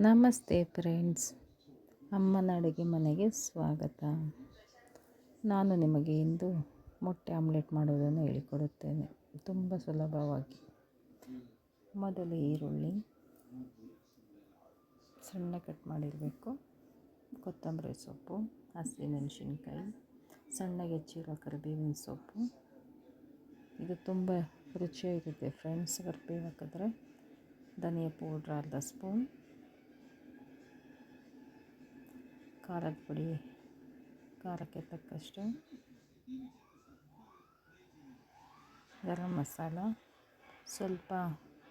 ನಮಸ್ತೆ ಫ್ರೆಂಡ್ಸ್, ಅಮ್ಮನ ಅಡುಗೆ ಮನೆಗೆ ಸ್ವಾಗತ. ನಾನು ನಿಮಗೆ ಇಂದು ಮೊಟ್ಟೆ ಆಮ್ಲೆಟ್ ಮಾಡೋದನ್ನು ಹೇಳಿಕೊಡುತ್ತೇನೆ, ತುಂಬ ಸುಲಭವಾಗಿ. ಮೊದಲು ಈರುಳ್ಳಿ ಸಣ್ಣ ಕಟ್ ಮಾಡಿರಬೇಕು, ಕೊತ್ತಂಬರಿ ಸೊಪ್ಪು, ಹಸಿಮೆಣಸಿನ್ಕಾಯಿ, ಸಣ್ಣಗೆ ಹೆಚ್ಚಿರೋ ಕರಿಬೇವಿನ ಸೊಪ್ಪು. ಇದು ತುಂಬ ರುಚಿಯಾಗಿರುತ್ತೆ ಫ್ರೆಂಡ್ಸ್. ಕರಿಬೇವು ಹಾಕಿದ್ರೆ ಧನಿಯಾ ಪೌಡ್ರ್ ಅರ್ಧ ಸ್ಪೂನ್, ಖಾರದ ಪುಡಿ ಖಾರಕ್ಕೆ ತಕ್ಕಷ್ಟು, ಗರಂ ಮಸಾಲ, ಸ್ವಲ್ಪ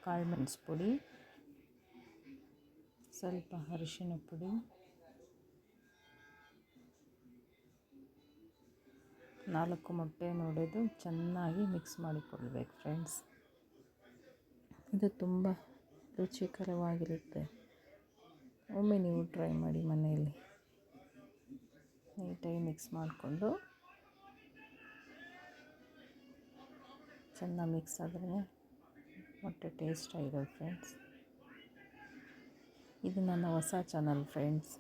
ಕಾಳುಮೆಣಸು ಪುಡಿ, ಸ್ವಲ್ಪ ಅರಿಶಿಣ ಪುಡಿ, 4 ಮೊಟ್ಟೆಯನ್ನು ಒಡೆದು ಚೆನ್ನಾಗಿ ಮಿಕ್ಸ್ ಮಾಡಿಕೊಳ್ಬೇಕು ಫ್ರೆಂಡ್ಸ್. ಇದು ತುಂಬ ರುಚಿಕರವಾಗಿರುತ್ತೆ. ಒಮ್ಮೆ ನೀವು ಟ್ರೈ ಮಾಡಿ ಮನೆಯಲ್ಲಿ. ನೀಟಾಗಿ ಮಿಕ್ಸ್ ಮಾಡಿಕೊಂಡು ಚೆನ್ನಾಗಿ ಮಿಕ್ಸ್ ಆದರೆ ಮೊಟ್ಟೆ ಟೇಸ್ಟ್ ಆಗಿರೋದು ಫ್ರೆಂಡ್ಸ್. ಇದು ನನ್ನ ಹೊಸ ಚಾನಲ್ ಫ್ರೆಂಡ್ಸ್,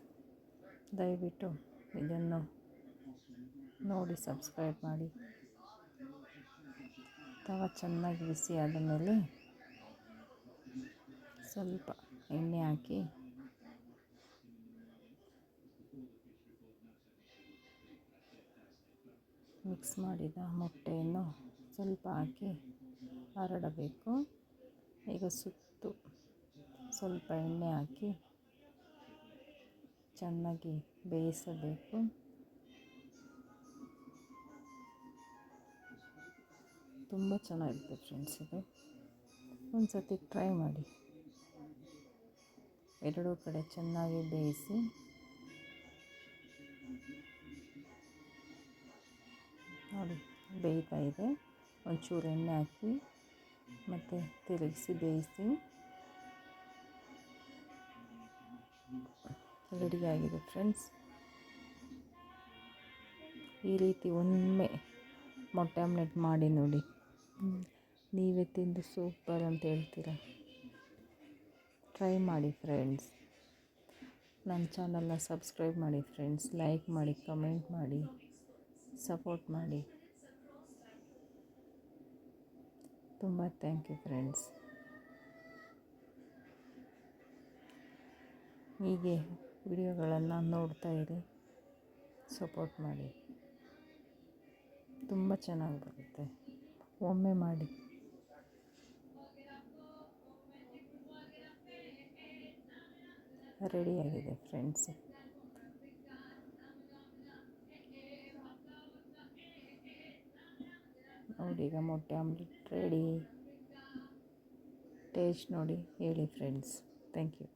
ದಯವಿಟ್ಟು ಇದನ್ನು ನೋಡಿ ಸಬ್ಸ್ಕ್ರೈಬ್ ಮಾಡಿ. ತವ ಚೆನ್ನಾಗಿ ಬಿಸಿ ಆದ ಮೇಲೆ ಸ್ವಲ್ಪ ಎಣ್ಣೆ ಹಾಕಿ ಮಿಕ್ಸ್ ಮಾಡಿದ ಮೊಟ್ಟೆಯನ್ನು ಸ್ವಲ್ಪ ಹಾಕಿ ಹರಡಬೇಕು. ಈಗ ಸುತ್ತು ಸ್ವಲ್ಪ ಎಣ್ಣೆ ಹಾಕಿ ಚೆನ್ನಾಗಿ ಬೇಯಿಸಬೇಕು. ತುಂಬ ಚೆನ್ನಾಗಿರುತ್ತೆ ಫ್ರೆಂಡ್ಸ್. ಇದು ಒಂದು ಸತಿ ಟ್ರೈ ಮಾಡಿ. ಎರಡೂ ಕಡೆ ಚೆನ್ನಾಗಿ ಬೇಯಿಸಿ ನೋಡಿ, ಬೇಯ್ತಾ ಇದೆ. ಒಂಚೂರು ಎಣ್ಣೆ ಹಾಕಿ ಮತ್ತು ತಿರುಗಿಸಿ ಬೇಯಿಸಿ ರೆಡಿಯಾಗಿದೆ ಫ್ರೆಂಡ್ಸ್. ಈ ರೀತಿ ಒಮ್ಮೆ ಮೊಟ್ಟೆ ಆಮ್ಲೆಟ್ ಮಾಡಿ ನೋಡಿ, ನೀವೇ ತಿಂದು ಸೂಪರ್ ಅಂತ ಹೇಳ್ತೀರ. ಟ್ರೈ ಮಾಡಿ ಫ್ರೆಂಡ್ಸ್. ನನ್ನ ಚಾನಲ್ನ ಸಬ್ಸ್ಕ್ರೈಬ್ ಮಾಡಿ ಫ್ರೆಂಡ್ಸ್. ಲೈಕ್ ಮಾಡಿ, ಕಮೆಂಟ್ ಮಾಡಿ, ಸಪೋರ್ಟ್ ಮಾಡಿ. ತುಂಬ ಥ್ಯಾಂಕ್ ಯು ಫ್ರೆಂಡ್ಸ್. ಹೀಗೆ ವಿಡಿಯೋಗಳನ್ನು ನೋಡ್ತಾ ಇರಿ, ಸಪೋರ್ಟ್ ಮಾಡಿ. ತುಂಬ ಚೆನ್ನಾಗಿ ಬರುತ್ತೆ. ಒಮ್ಮೆ ಮಾಡಿ. ರೆಡಿಯಾಗಿದೆ ಫ್ರೆಂಡ್ಸ್. ನೋಡಿ, ಈಗ ಮೊಟ್ಟೆ ಆಮ್ಲೆಟ್ ರೆಡಿ. ಟೇಸ್ಟ್ ನೋಡಿ ಹೇಳಿ ಫ್ರೆಂಡ್ಸ್. Thank you.